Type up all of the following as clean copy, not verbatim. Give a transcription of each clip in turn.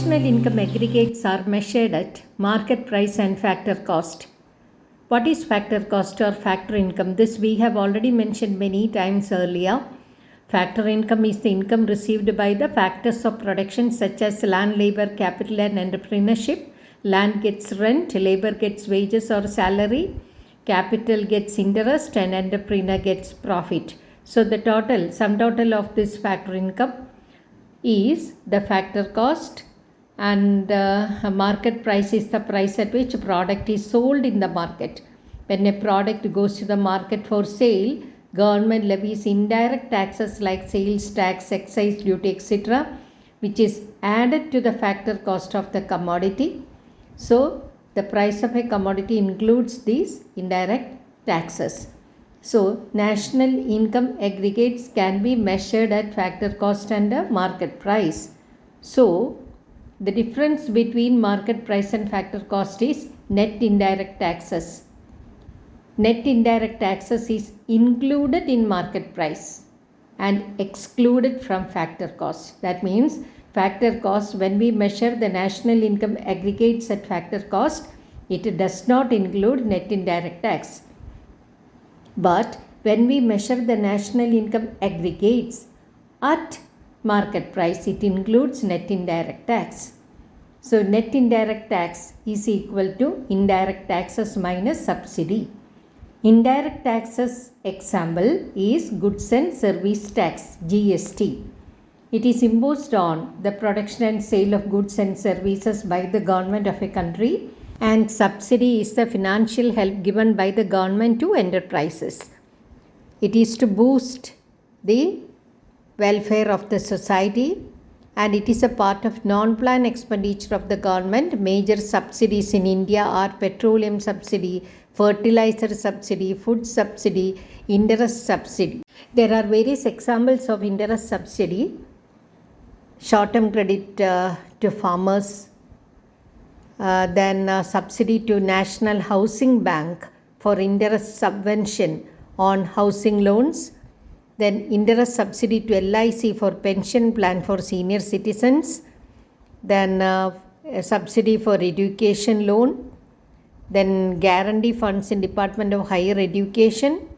national income aggregates are measured at market price and factor cost. What is factor cost or factor income? This we have already mentioned many times earlier. Factor income is the income received by the factors of production such as land, labor, capital and entrepreneurship. Land gets rent, labor gets wages or salary, capital gets interest and entrepreneur gets profit. So the sum total of this factor income is the factor cost, and market price is the price at which a product is sold in the market. When a product goes to the market for sale, government levies indirect taxes like sales tax, excise duty, etc., which is added to the factor cost of the commodity. So the price of a commodity includes these indirect taxes. So national income aggregates can be measured at factor cost and market price. So the difference between market price and factor cost is net indirect taxes. Net indirect taxes is included in market price and excluded from factor cost. That means factor cost, when we measure the national income aggregates at factor cost, it does not include net indirect tax. But when we measure the national income aggregates at market price, it includes net indirect tax. So net indirect tax is equal to indirect taxes minus subsidy. Indirect taxes example is goods and service tax, GST. It is imposed on the production and sale of goods and services by the government of a country, and subsidy is the financial help given by the government to enterprises. It is to boost the welfare of the society, and it is a part of non-plan expenditure of the government. Major subsidies in India are petroleum subsidy, fertilizer subsidy, food subsidy, interest subsidy. There are various examples of interest subsidy. Short-term credit to farmers, then subsidy to National Housing Bank for interest subvention on housing loans, then interest subsidy to LIC for pension plan for senior citizens, then a subsidy for education loan, then guarantee funds in Department of Higher Education,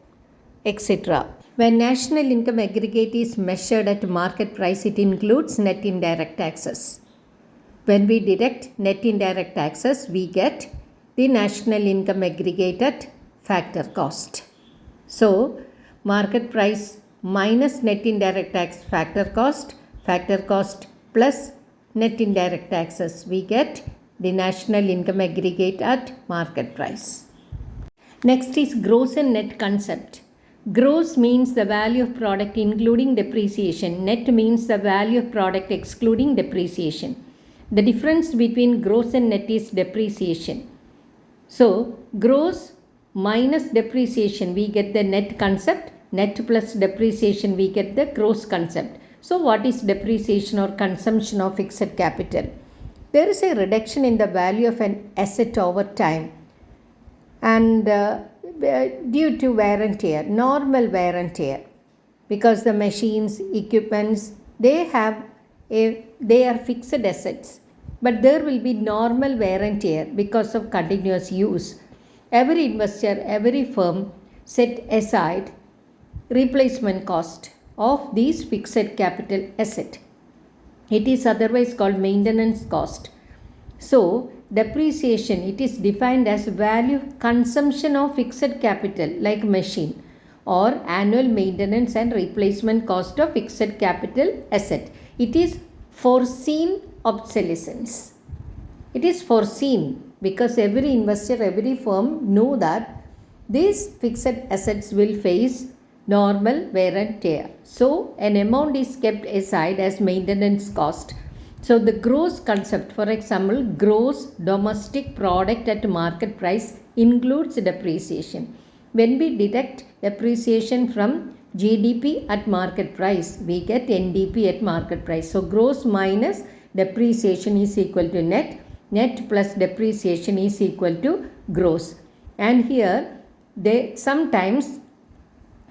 etc. When national income aggregate is measured at market price, it includes net indirect taxes. When we deduct net indirect taxes, we get the national income aggregate at factor cost. So, market price minus net indirect tax factor cost plus net indirect taxes, we get the national income aggregate at market price. Next is gross and net concept. Gross means the value of product including depreciation. Net means the value of product excluding depreciation. The difference between gross and net is depreciation. So, gross minus depreciation, we get the net concept. Net plus depreciation, we get the gross concept. So, what is depreciation or consumption of fixed capital? There is a reduction in the value of an asset over time, and due to wear and tear, normal wear and tear, because the machines, equipments, they are fixed assets, but there will be normal wear and tear because of continuous use. Every investor, every firm set aside replacement cost of these fixed capital asset. It is otherwise called maintenance cost. So, depreciation, it is defined as value consumption of fixed capital like machine, or annual maintenance and replacement cost of fixed capital asset. It is foreseen obsolescence. It is foreseen because every investor, every firm know that these fixed assets will face normal wear and tear. So, an amount is kept aside as maintenance cost. So, the gross concept, for example, gross domestic product at market price includes depreciation. When we deduct depreciation from GDP at market price, we get NDP at market price. So, gross minus depreciation is equal to net. Net plus depreciation is equal to gross. And here, sometimes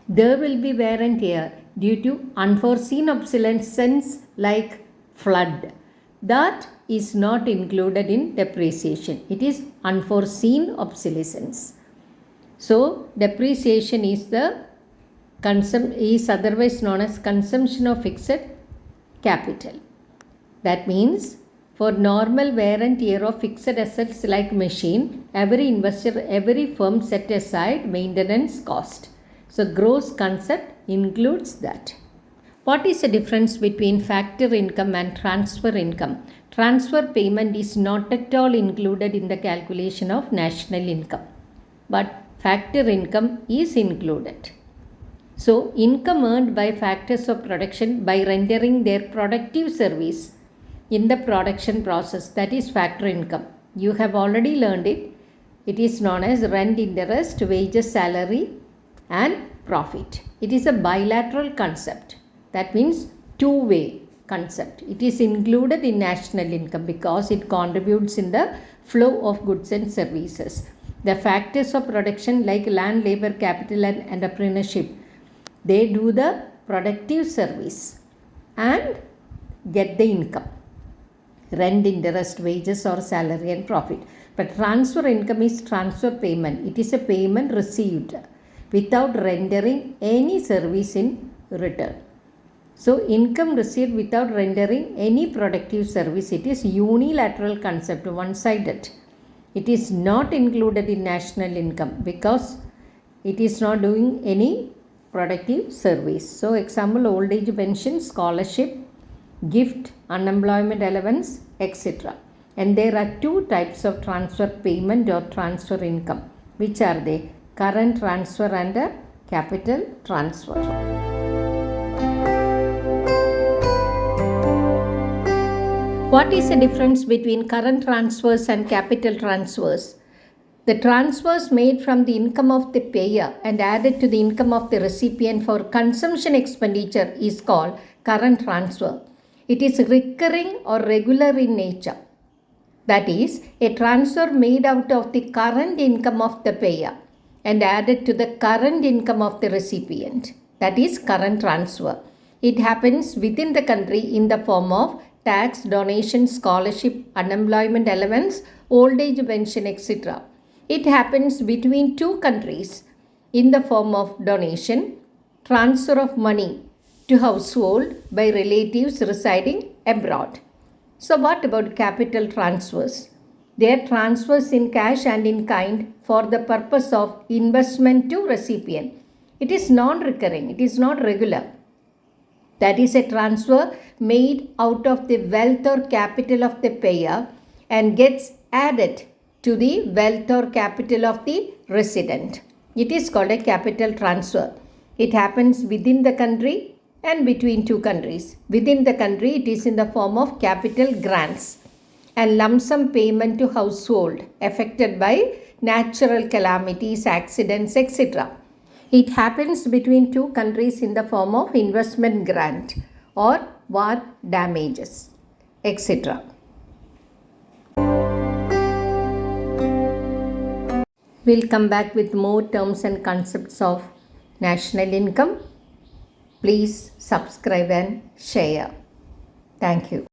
there will be wear and tear due to unforeseen obsolescence like flood. That is not included in depreciation. It is unforeseen obsolescence. So depreciation is otherwise known as consumption of fixed capital. That means for normal wear and tear of fixed assets like machine, every firm set aside maintenance cost. So gross concept includes that. What is the difference between factor income and transfer income? Transfer payment is not at all included in the calculation of national income, but factor income is included. So income earned by factors of production by rendering their productive service in the production process, that is factor income. You have already learned it. It is known as rent, interest, wages, salary and profit. It is a bilateral concept. That means two-way concept. It is included in national income because it contributes in the flow of goods and services. The factors of production like land, labor, capital and entrepreneurship, they do the productive service and get the income. Rent, interest, wages or salary and profit. But transfer income is transfer payment. It is a payment received without rendering any service in return. So income received without rendering any productive service, it is unilateral concept, one-sided. It is not included in national income because it is not doing any productive service. So example, old age pension, scholarship, gift, unemployment allowance, etc. And there are two types of transfer payment or transfer income. Which are they? Current transfer and capital transfer. What is the difference between current transfers and capital transfers? The transfers made from the income of the payer and added to the income of the recipient for consumption expenditure is called current transfer. It is recurring or regular in nature. That is, a transfer made out of the current income of the payer and added to the current income of the recipient. That is current transfer. It happens within the country in the form of tax, donation, scholarship, unemployment allowance, old age pension, etc. It happens between two countries in the form of donation, transfer of money to household by relatives residing abroad. So what about capital transfers? They are transfers in cash and in kind for the purpose of investment to recipient. It is non-recurring, it is not regular. That is a transfer made out of the wealth or capital of the payer and gets added to the wealth or capital of the resident. It is called a capital transfer. It happens within the country and between two countries. Within the country, it is in the form of capital grants and lump sum payment to household affected by natural calamities, accidents, etc. It happens between two countries in the form of investment grant or war damages, etc. We'll come back with more terms and concepts of national income. Please subscribe and share. Thank you.